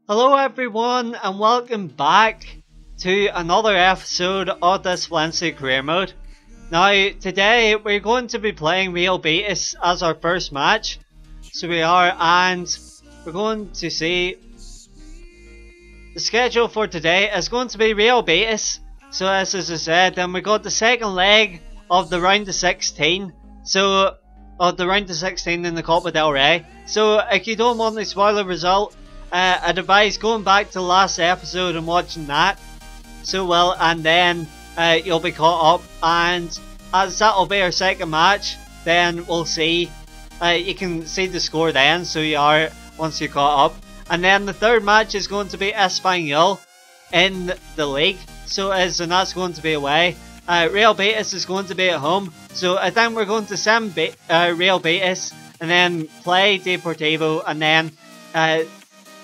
Hello everyone and welcome back to another episode of this Valencia career mode. Now today we're going to be playing Real Betis as our first match. So we are, and we're going to see the schedule for today is going to be Real Betis. So as I said, then we got the second leg of the round of 16. So of the round of 16 in the Copa del Rey. So if you don't want to spoil the result, I'd advise going back to the last episode and watching that. So well, and then you'll be caught up, and as that'll be our second match, then we'll see. You can see the score then, so you are once you're caught up. And then the third match is going to be Espanyol in the league. So and that's going to be away. Real Betis is going to be at home. So I think we're going to send Real Betis and then play Deportivo and then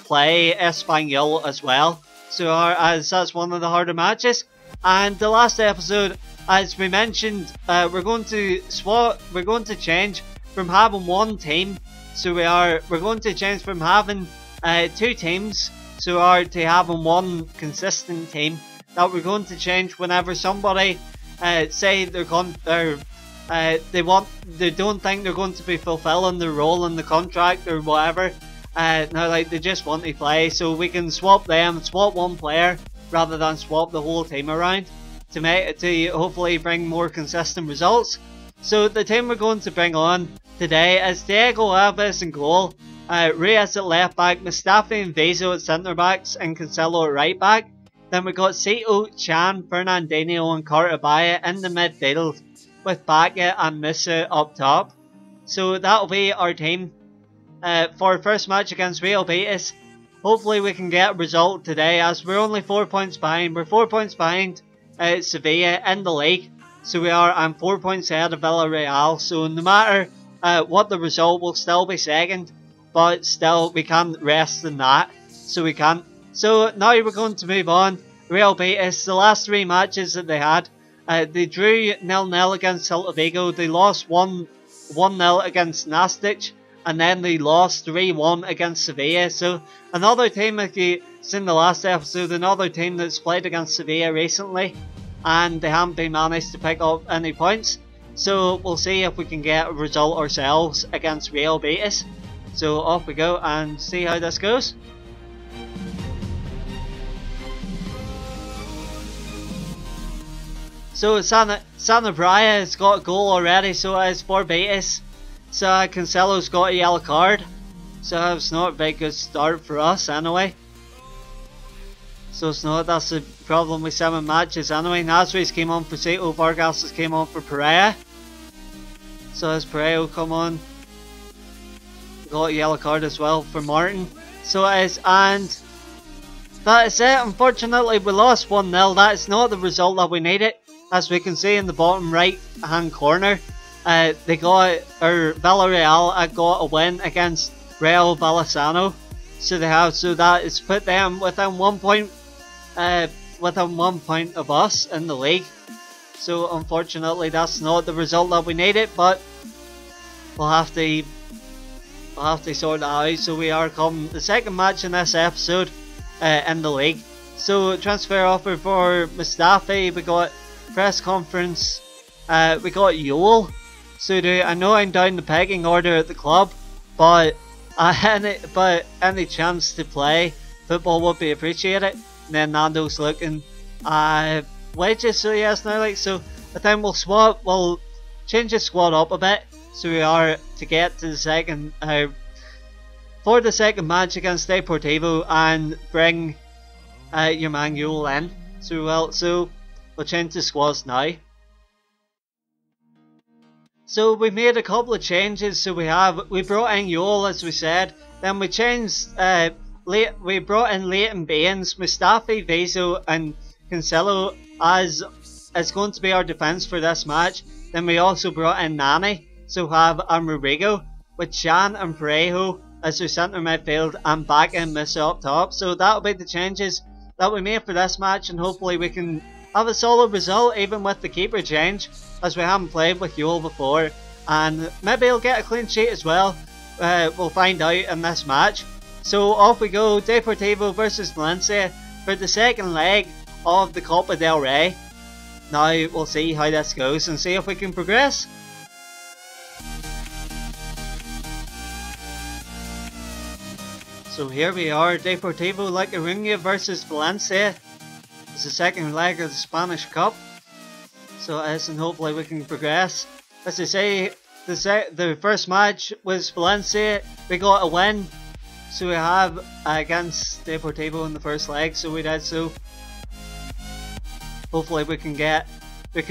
play Espanyol as well. So as that's one of the harder matches. And the last episode, as we mentioned, we're going to change from having one team. So we're going to change from having two teams, so to having one consistent team. That we're going to change whenever somebody say they don't think they're going to be fulfilling their role in the contract or whatever. Now like they just want to play, so we can swap one player rather than swap the whole team around to hopefully bring more consistent results. So the team we're going to bring on today is Diego Alves in goal, Reyes at left back, Mustafi and Vezo at centre backs, and Cancelo at right back. Then we got Sito, Chan, Fernandinho and Cartabaya in the midfield, with Baca and Musa up top. So that'll be our team for our first match against Real Betis. Hopefully we can get a result today, as we're only 4 points behind. We're 4 points behind Sevilla in the league. So we are, and 4 points ahead of Villarreal. So no matter what the result, we'll still be second. But still, we can't rest in that. So we can't. So now we're going to move on. Real Betis, the last three matches that they had, they drew 0-0 against Celta Vigo. They lost 1-0 against Nastic. And then they lost 3-1 against Sevilla. So another team, if you've seen the last episode, another team that's played against Sevilla recently. And they haven't been managed to pick up any points. So we'll see if we can get a result ourselves against Real Betis. So off we go and see how this goes. So Sanabria has got a goal already, so it's for Betis. So Cancelo's got a yellow card. So it's not a very good start for us anyway. So it's not, that's the problem with 7 matches anyway. Nasri's came on for Sito, Vargas has came on for Pereira. So has Pereira will come on. Got a yellow card as well for Martin. So it is, and that is it. Unfortunately we lost 1-0. That is not the result that we needed. As we can see in the bottom right hand corner, Villarreal got a win against Real Vallecano. So they have, so that has put them within 1 point of us in the league. So unfortunately that's not the result that we needed, but we'll have to sort that out. So we are coming the second match in this episode in the league. So transfer offer for Mustafi, we got press conference, we got Yule. So I know I'm down the pegging order at the club, but any chance to play football would be appreciated. And then Nando's looking wages, so yes, now like, so I think we'll change the squad up a bit, so we are to get to the second for the second match against Deportivo and bring your man Yule in. So we'll change the squads now. So we made a couple of changes. So we brought in Yule, as we said. Then we changed. We brought in Leighton Baines, Mustafi, Vezo, and Cancelo as going to be our defence for this match. Then we also brought in Nani, so have Rodrigo with Chan and Parejo as our centre midfield and back in Musa up top. So that'll be the changes that we made for this match, and hopefully we can have a solid result even with the keeper change, as we haven't played with Yule before, and maybe he'll get a clean sheet as well. We'll find out in this match. So off we go, Deportivo versus Valencia for the second leg of the Copa del Rey. Now we'll see how this goes and see if we can progress. So here we are, Deportivo La Coruña versus Valencia. It's the second leg of the Spanish Cup. So it is, and hopefully we can progress. As I say, the first match was Valencia. We got a win. So we have against Deportivo in the first leg. So we did so. Hopefully we can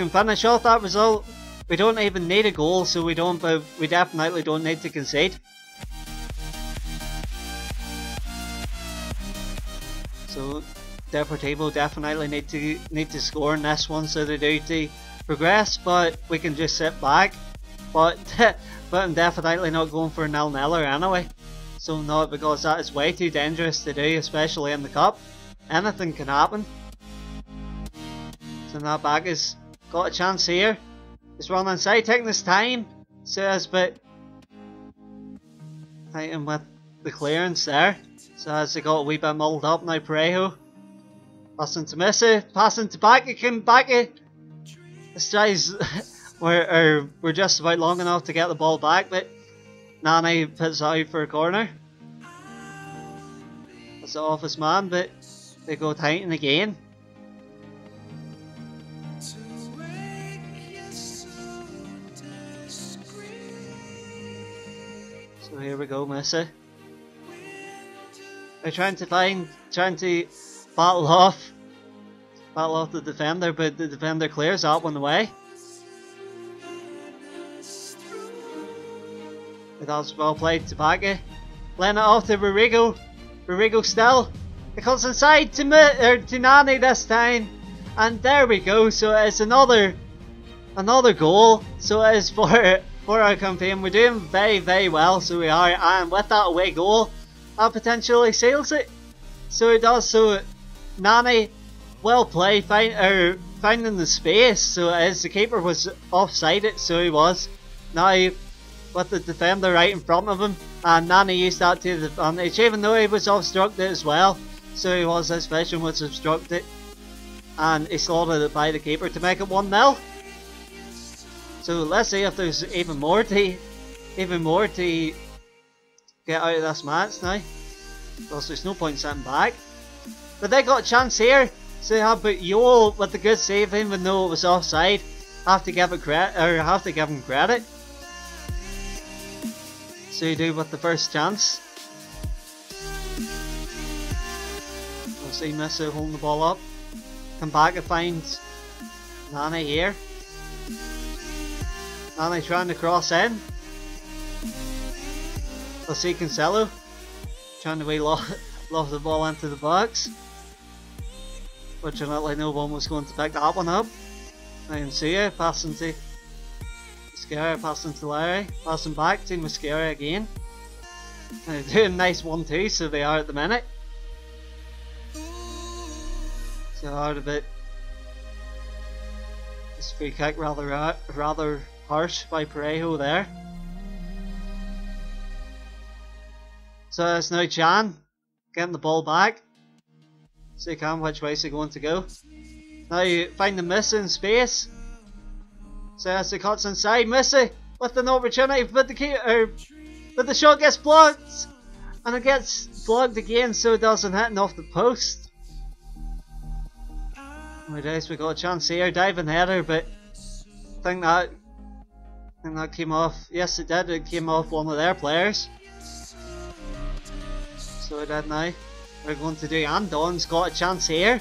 finish off that result. We don't even need a goal, so we definitely don't need to concede. So Deportivo definitely need to score in this one so they do to progress, but we can just sit back. But I'm definitely not going for a 0-0 anyway. So not, because that is way too dangerous to do, especially in the cup. Anything can happen. So now back has got a chance here. He's running inside, taking his time. Says, but fighting with the clearance there. So as they got a wee bit muddled up now, Parejo. Passing to Messi, passing to Bacca. This tries we're just about long enough to get the ball back, but Nani puts out for a corner. That's the office man, but they go Titan again. So here we go, Messi. They're trying to battle off the defender, but the defender clears that one away. It was well played to Bacca. Laying it off to Rodrigo. Rodrigo still. It comes inside to Nani this time. And there we go. So it's another goal. So it is for our campaign. We're doing very, very well. So we are. And with that away goal, that potentially seals it. So it does. So Nani, well played, finding the space. So as the keeper was offside it, so he was. Now with the defender right in front of him, and Nani used that to the advantage, even though he was obstructed as well. So he was, his vision was obstructed, and he slotted it by the keeper to make it 1-0. So let's see if there's even more to get out of this match now. Because there's no point sitting back. But they got a chance here. So they have, but Yol with the good save, even though it was offside, have to give him credit. So you do with the first chance. We'll see Messi holding the ball up. Come back and finds Nani here. Nani trying to cross in. We'll see Cancelo trying to loft the ball into the box. Fortunately no one was going to pick that one up. I can see it, passing to Mascara, passing to Larry, passing back to Mascara again. And they're doing a nice 1-2, so they are at the minute. So hard a bit. This free kick rather harsh by Parejo there. So it's now Chan getting the ball back. So he can which way is he going to go. Now you find the Messi in space. So as he cuts inside, Messi with an opportunity, but the shot gets blocked, and it gets blocked again, so it doesn't hit off the post. We got a chance here, diving header, but I think that came off. Yes, it did. It came off one of their players. So it did now. We're going to do, and Don's got a chance here.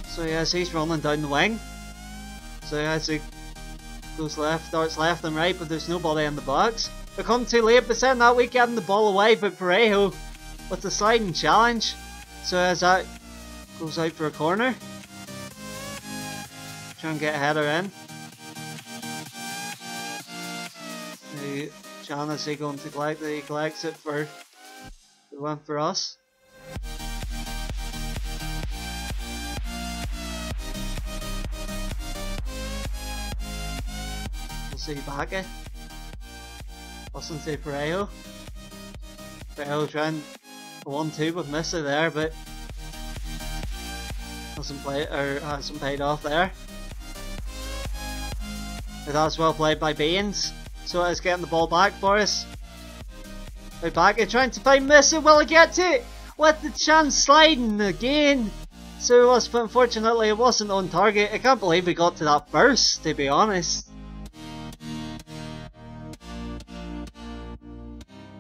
So yes, he's running down the wing. So yes, he goes left, darts left and right, but there's nobody in the box. They come too late, but saying that we getting the ball away, but Parejo with the sliding challenge. So as that goes out for a corner. Try and get a header in. John, is he going to collect it? He collects it for the one for us. We'll see Bacca. Passing to Perejo. Perejo trying 1-2 with Missa there, but hasn't paid off there. But that's well played by Baines. So it's getting the ball back for us. They're back, trying to find Missa. Will he get to it? With the chance sliding again. So it was, but unfortunately it wasn't on target. I can't believe we got to that first, to be honest.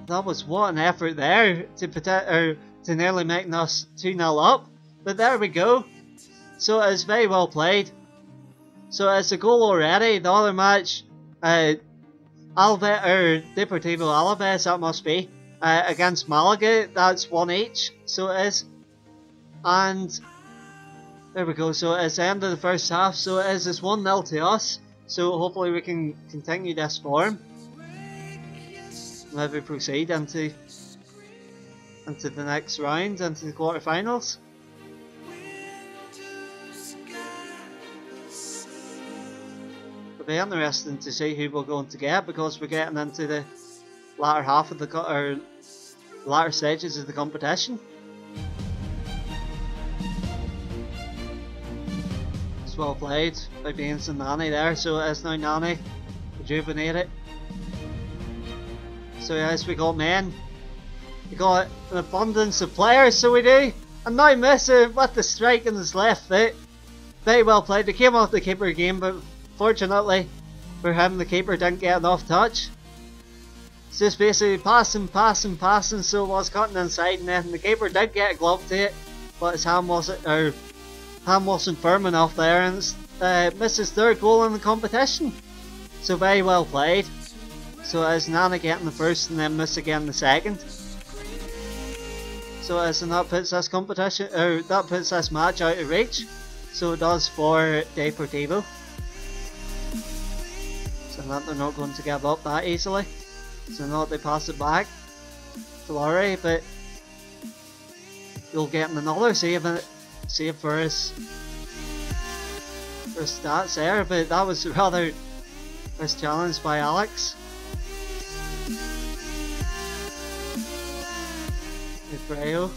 That was what an effort there to protect, or to nearly make us 2-0 up. But there we go. So it's very well played. So it's a goal already. The other match, Deportivo Alaves, that must be, against Malaga, that's 1 each. So it is. And there we go. So it's the end of the first half. So it is, it's 1-0 to us. So hopefully we can continue this form. Maybe proceed into the next round, into the quarterfinals. It'll be interesting to see who we're going to get, because we're getting into the latter half of the latter stages of the competition. It's well played by Baines and Nani there, so it is now Nani rejuvenated. So yes, we got men. We got an abundance of players, so we do. And now Missa with the strike in his left foot. Very well played. They came off the keeper game, but fortunately for him, the keeper didn't get enough touch. It's just basically passing, so it was cutting inside, and then the keeper did get a glove to it, but his hand wasn't firm enough there, and it's Missa's third goal in the competition. So very well played. So it's Nana getting the first and then Missa getting the second. So and that puts this competition, or that puts this match out of reach. So it does for Deportivo. So that they're not going to give up that easily. So not they pass it back to Laurie, but you'll get another save for his stats there, but that was rather mischallenged by Alex. Freyo.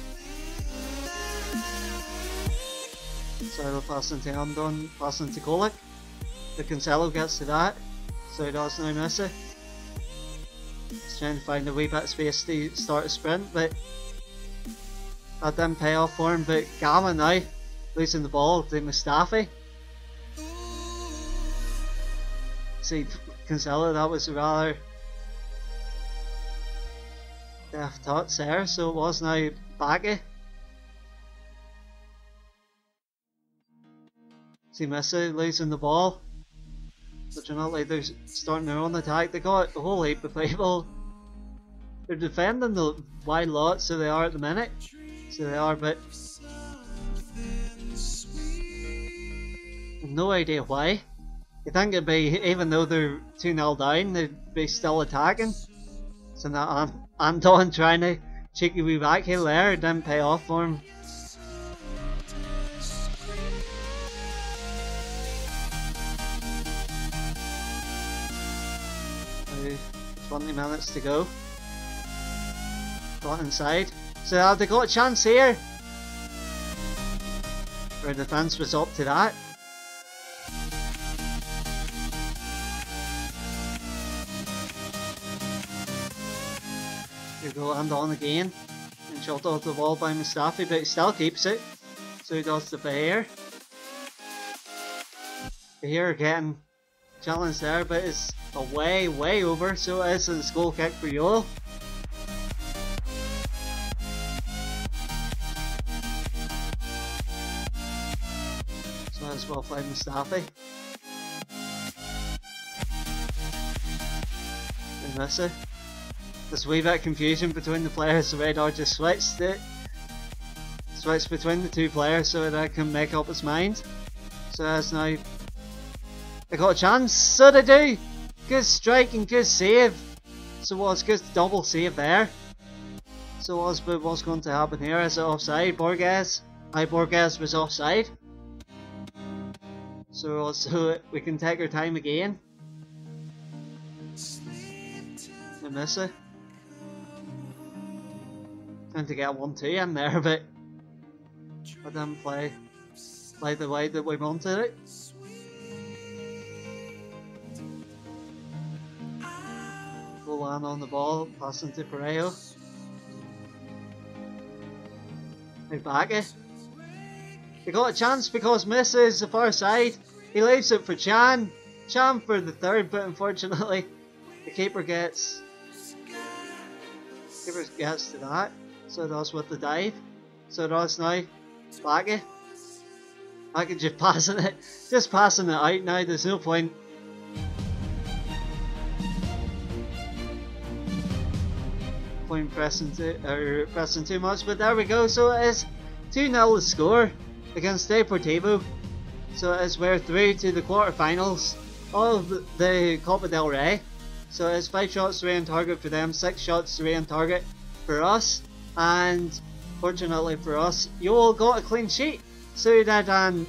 So it'll pass into Andon, pass into Kolik. The Cancelo gets to that, so he does now miss it. He's trying to find a wee bit of space to start a sprint, but that didn't pay off for him. But Gamma now losing the ball to Mustafi. See, Cancelo, that was a rather deft touch there, so it was now Baggy. See Missa losing the ball. Fortunately they're starting their own attack. They got a whole heap of people. They're defending the wide lot, so they are at the minute. So they are, but no idea why. You think it'd be, even though they're 2-0 down, they'd be still attacking. So now Anton trying to cheeky wee back heel there, it didn't pay off for him. Now 20 minutes to go. Got inside. So they got a chance here. Their defence was up to that. Here we go, and on again. And shot off the wall by Mustafi, but he still keeps it. So he does the Bahir. Bahir getting challenged there, but it's a way over, so it is a goal kick for Yol. So that's well played Mustafi. And Missa. There's a wee bit of confusion between the players. The radar just switched between the two players so that I can make up his mind. So that's now they got a chance, so they do. Good strike and good save. So what's good double save there. So what's going to happen here? Is it offside? Borges was offside. So also we can take our time again. to miss it. Trying to get 1-2 in there, but I didn't play the way that we wanted it. Golan on the ball, passing to Parejo. Now back it. He got a chance because misses the far side. He leaves it for Chan. Chan for the third, but unfortunately the keeper gets to that. So does with the dive. So does now Baggy. Baggy just passing it out now. There's no point. Pressing too much, but there we go. So it is 2-0 the score against Deportivo. So as we're through to the quarterfinals of the Copa del Rey. So it's 5 shots 3 on target for them, 6 shots 3 on target for us, and fortunately for us, Joel got a clean sheet. So that and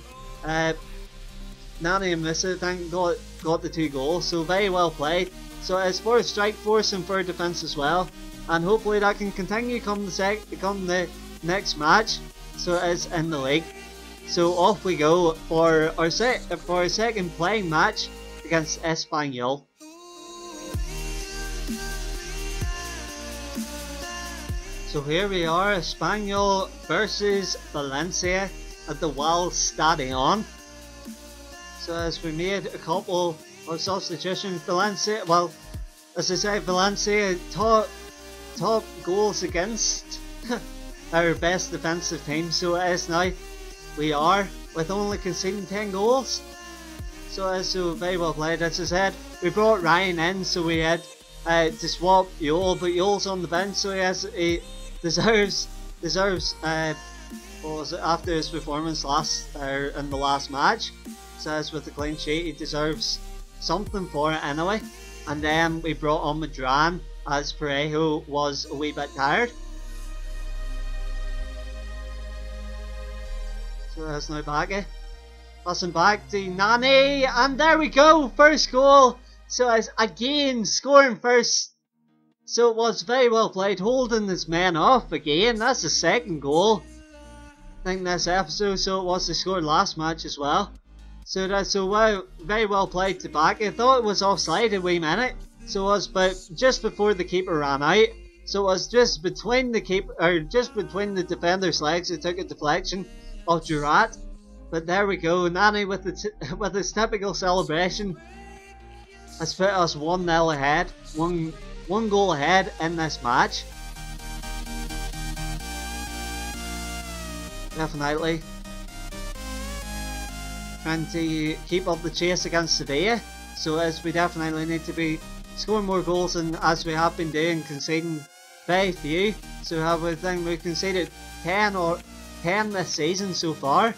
Nani and Missa got the 2 goals. So very well played. So it's for strike force and for defence as well. And hopefully that can continue come the next match. So it's in the league. So off we go for our second playing match against Espanyol. So here we are, Espanyol versus Valencia at the Wild Stadion. So as we made a couple of substitutions, Valencia, well, as I say, Valencia top goals against our best defensive team. So it is now. We are with only conceding 10 goals. So very well played. As I said, we brought Ryan in, so we had to swap Joel, but Joel's on the bench, so he deserves what was it, after his performance in the last match. So as with the clean sheet, he deserves something for it anyway. And then we brought on Madran as Parejo was a wee bit tired. So that's now Baggy. Passing back to Nani, and there we go, first goal. So as again scoring first. So it was very well played, holding his men off again. That's the second goal I think this episode. So it was the score last match as well. So that's very well played to Baggy. I thought it was offside a wee minute. So it was, but just before the keeper ran out. So it was just between the defender's legs. It took a deflection of Jurat. But there we go, Nani with his typical celebration has put us 1-0 ahead, one goal ahead in this match. Definitely trying to keep up the chase against Sevilla. So as we definitely need to be scoring more goals, and as we have been doing, conceding very few. So I think we've conceded 10 this season so far.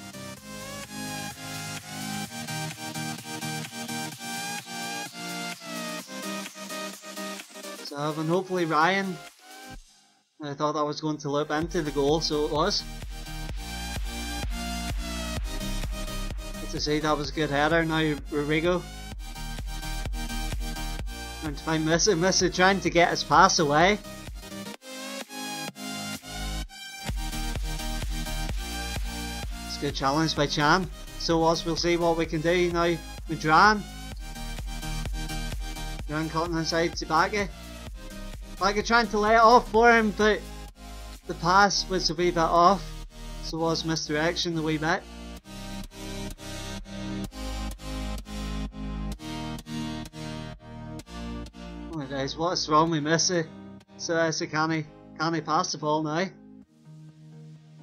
So and hopefully Ryan, I thought that was going to loop into the goal, so it was. Good to see, that was a good header. Now Rodrigo trying to find Missa trying to get his pass away. It's a good challenge by Chan. So we'll see what we can do now. Madran cutting inside to Baggy. Baggy trying to lay it off for him, but the pass was a wee bit off. So was misdirection a wee bit. Oh my days, what's wrong with Missa? So can he pass the ball now?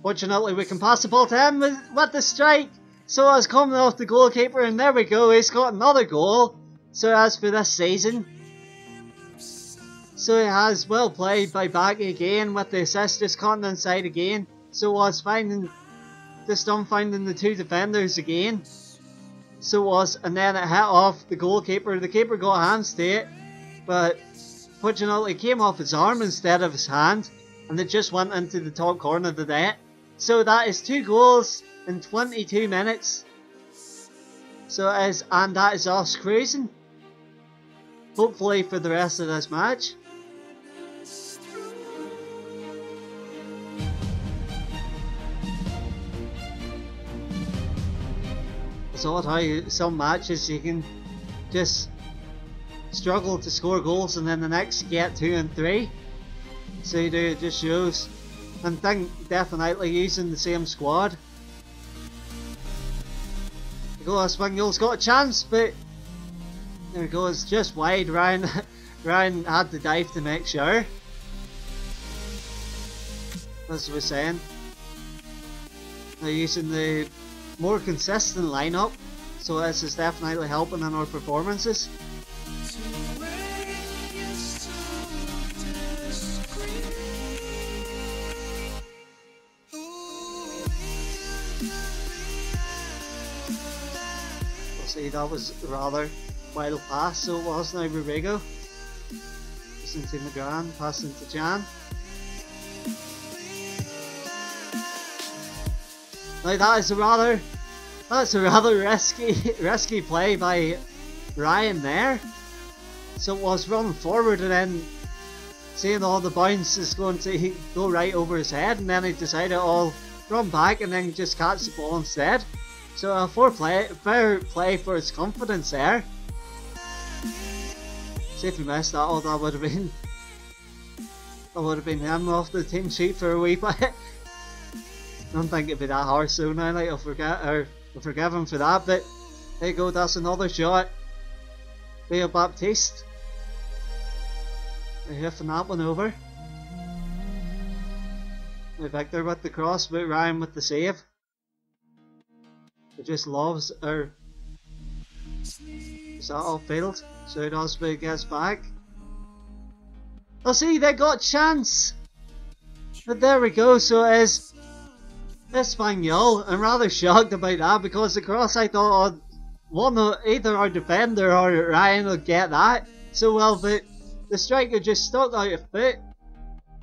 Fortunately we can pass the ball to him with the strike. So I was coming off the goalkeeper, and there we go, he's got another goal. So as for this season, so it has well played by Baggy again with the assist, just cutting inside again. So was finding the 2 defenders again. So was, and then it hit off the goalkeeper. The keeper got hands to it, but fortunately it came off his arm instead of his hand, and it just went into the top corner of the net. So that is 2 goals in 22 minutes. So and that is us cruising, hopefully, for the rest of this match. It's odd how some matches you can just struggle to score goals and then the next you get 2 and 3. So it just shows. And think definitely using the same squad. The goal Espanyol's got a chance, but there it goes, just wide. Ryan had to dive to make sure. As I was saying, they're using the more consistent lineup, so this is definitely helping in our performances. See, that was a rather wild pass, so it was now Rodrigo. Passing to McGran, passing to Jan. Now that's a rather risky play by Ryan there. So it was running forward and then seeing all the bounce is going to go right over his head, and then he decided I'll run back and then just catch the ball instead. So a fair play for his confidence there. See if he missed that, oh, that would have been him off the team sheet for a wee bit. I don't think it'd be that harsh, so now like, I'll forgive him for that, but there you go, that's another shot. Leo Baptiste. They're hiffing that one over. Now Victor with the cross, but Ryan with the save. He just loves our... Is that off field? So it also gets back. Oh, see, they got chance! But there we go, so it is Espanyol. I'm rather shocked about that because the cross I thought either our defender or Ryan would get that so well, but the striker just stuck out of foot.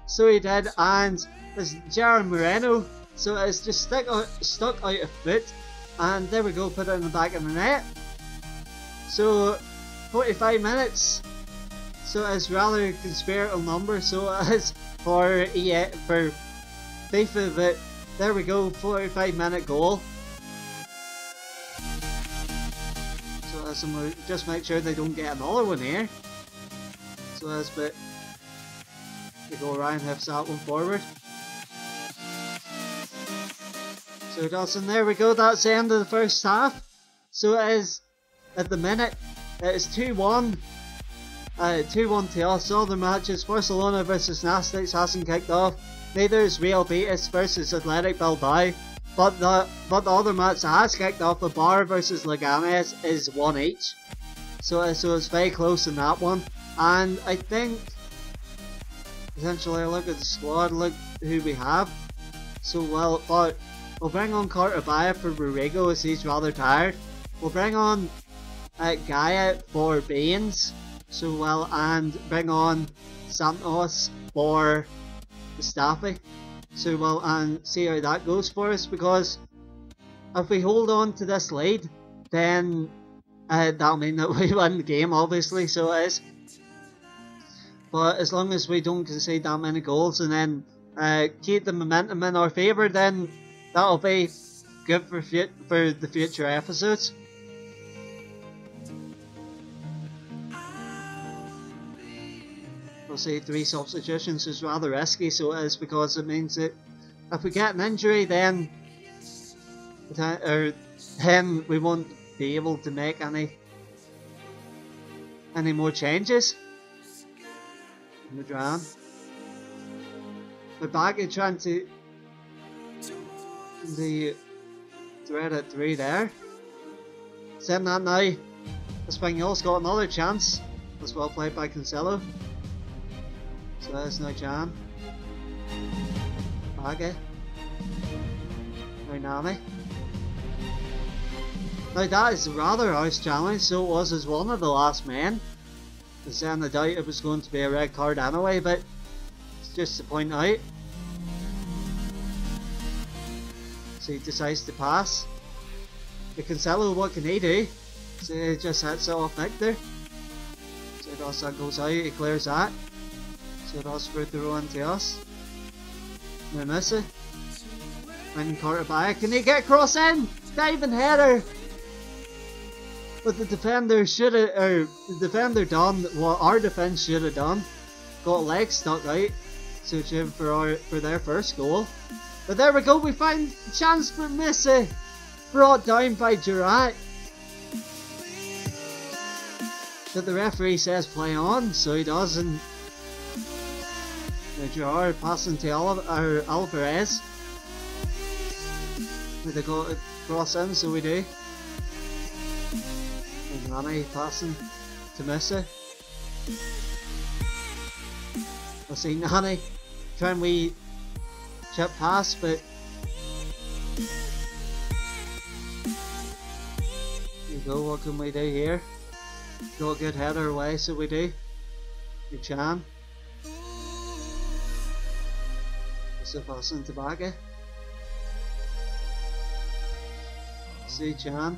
So he did, and it's Jaron Moreno, so it's just stuck out of foot. And there we go, put it in the back of the net. So 45 minutes. So it's rather conspiratorial number. So it is for FIFA, but there we go, 45-minute goal. So as just make sure they don't get another one here. So as but the goal, Ryan hips that one forward. So it does, and there we go, that's the end of the first half. So it is, at the minute, it is 2-1. 2-1 to us. All the matches, Barcelona versus Nastics hasn't kicked off. Neither is Real Betis versus Athletic Bilbao. But the other match that has kicked off, Bar versus Leganes, is 1 each. So it's very close in that one. And I think, essentially, look at the squad, look who we have. So well, but we'll bring on Cartabaya for Rodrigo as he's rather tired. We'll bring on Gaia for Baines, so well, and bring on Santos for Mustafi. So well, and see how that goes for us, because if we hold on to this lead, then that'll mean that we win the game, obviously, so it is. But as long as we don't concede that many goals and then keep the momentum in our favour, then that'll be good for the future episodes. We'll see 3 substitutions is rather risky, so it is, because it means that if we get an injury, then we won't be able to make any more changes. Madran. We're back at trying to the thread at 3 there. Saying that now, Espanyol's got another chance. That's well played by Cancelo. So there's no Jan. Baga. No Nami. Now that is a rather harsh challenge, so it was as one of the last men. Because then I doubt it was going to be a red card anyway, but it's just to point out. So he decides to pass. The Cancelo, what can he do? So he just hits it off Victor. So it also goes out, he clears that. So it also for the row into us. We miss it. And Cartabaya, can he get cross in? Diving header! But the defender should have, or the defender done what our defence should have done. Got legs stuck out, so for their first goal. But there we go, we find a chance for Messi, brought down by Gerrard. But the referee says play on, so he does, and Gerrard passing to Alvarez. They go cross in, so we do. And Nani passing to Messi. I see Nani trying we chip pass, but there you go, what can we do here? Got a good header away, so we do. Good Chan. So passing to Baga. See Chan.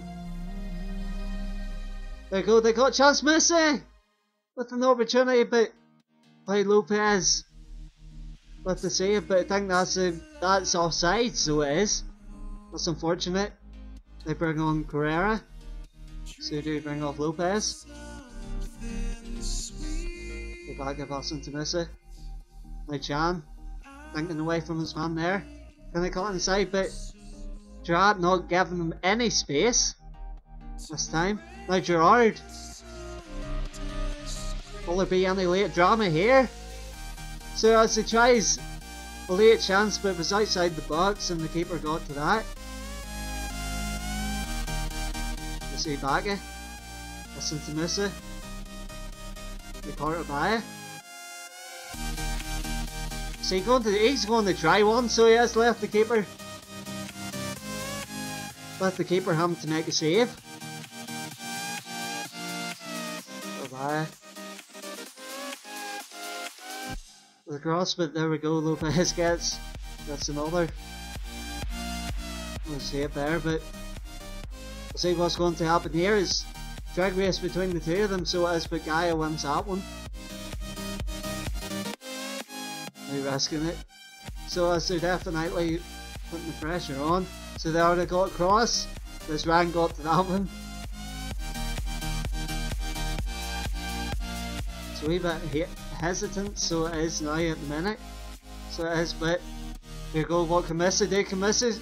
There you go, they got a chance, Messi! With an opportunity, but by Lopez. With the save, but I think that's offside, so it is. That's unfortunate. They bring on Carrera. So do bring off Lopez. Go back and pass into Messi. Now Chan. Thinking away from his man there. Can they cut inside, but Gerrard not giving him any space this time. Now Gerrard. Will there be any late drama here? So as he tries a late chance, but it was outside the box and the keeper got to that. You see Baga. Listen to Messi. The quarter by. So he's going to try one, so he has left the keeper. Left the keeper having to make a save. Bye. The cross, but there we go, Lopez gets another. We'll see it there, but we'll see what's going to happen here. Is drag race between the two of them, so as Bagaya wins that one. They're risking it. So as they're definitely putting the pressure on. So they already got across. This Ryan got to that one. It's a wee bit hesitant, so it is now at the minute. So it is, but here go, what can Messi do? Can Messi?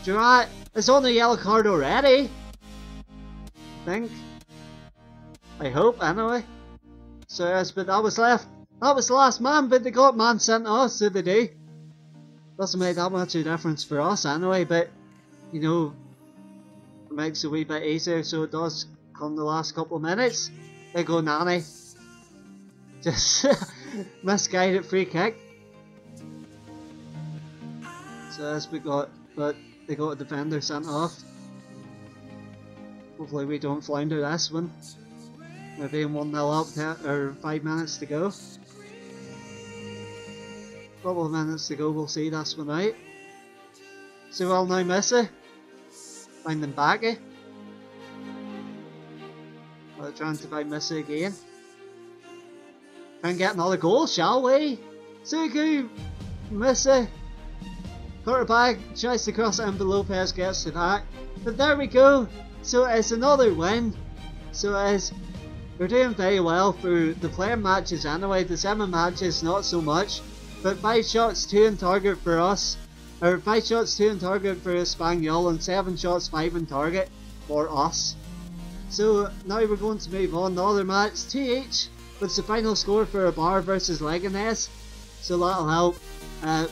Gerrard, it's on the yellow card already. I think. I hope, anyway. So it is, but that was left. That was the last man, but they got man sent off, so they do. Doesn't make that much of a difference for us anyway, but you know, it makes it a wee bit easier, so it does come the last couple of minutes. There go Nani. Just misguided free kick. So as we got, but they got a defender sent off. Hopefully we don't flounder this one. We're being 1-0 up, or 5 minutes to go. Couple of minutes to go, we'll see this one out. So well now Messi. Find them back. We're trying to find Messi again. Try and get another goal, shall we? So go Messi. Quarterback tries to cross it in, but Lopez gets to that. But there we go. So it's another win. So it's we're doing very well for the playing matches anyway. The 7 matches not so much. But 5 shots 2 on target for us, or 5 shots 2 on target for Espanyol, and 7 shots 5 on target for us. So now we're going to move on. The other match, 2 each, what's the final score for Ibar versus Leganés. So that'll help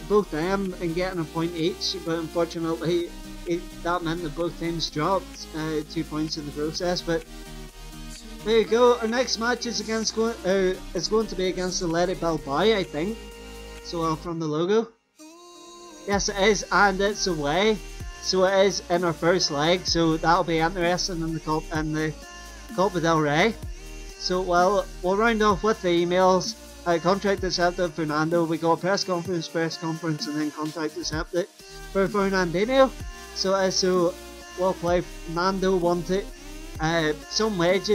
both them in getting a point each, but unfortunately that meant that both teams dropped 2 points in the process. But there you go. Our next match is going to be against Athletic Bilbao, I think. So from the logo, yes it is, and it's away, so it is in our first leg, so that'll be interesting in the Copa del Rey. So well, we'll round off with the emails. Contract accepted Fernando, we got press conference, and then contract accepted for Fernandinho. So we'll play. Fernando wanted some wage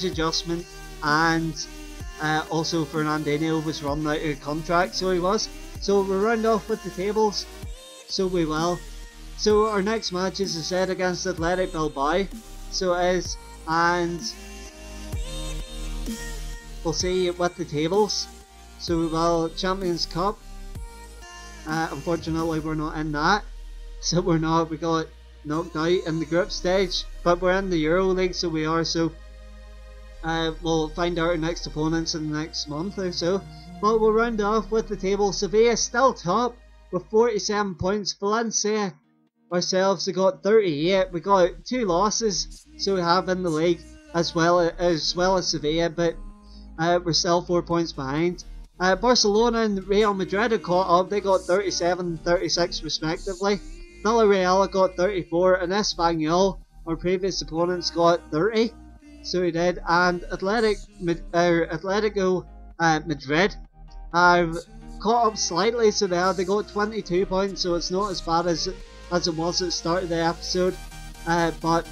adjustment, and also Fernandinho was running out of contract, so he was. So we'll round off with the tables, so we will. So our next match is set against Athletic Bilbao. So as and we'll see with the tables. So, well, Champions Cup, unfortunately we're not in that, so we got knocked out in the group stage, but we're in the Euro League, so we are, so we'll find out our next opponents in the next month or so. But we'll round off with the table. Sevilla still top with 47 points. Valencia ourselves have got 38. We got 2 losses, so we have in the league as well as Sevilla, but we're still 4 points behind. Barcelona and Real Madrid have caught up. They got 37 and 36 respectively. Villarreal got 34, and Espanyol, our previous opponents, got 30. So we did, and Atletico Madrid have caught up slightly. So they got 22 points. So it's not as bad as it was at the start of the episode. But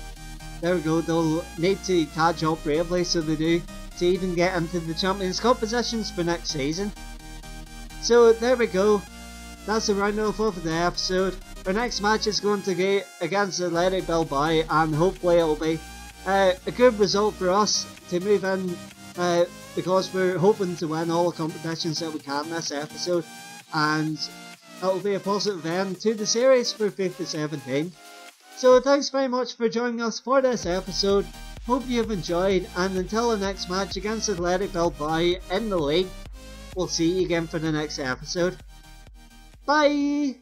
there we go. They'll need to catch up bravely, so they do, to even get into the Champions Cup positions for next season. So there we go. That's the round off of the episode. Our next match is going to be against Athletic Bilbao, and hopefully it'll be a good result for us to move in, because we're hoping to win all the competitions that we can this episode, and it'll be a positive end to the series for FIFA 17. So thanks very much for joining us for this episode. Hope you've enjoyed, and until the next match against Athletic Bilbao in the league, we'll see you again for the next episode. Bye!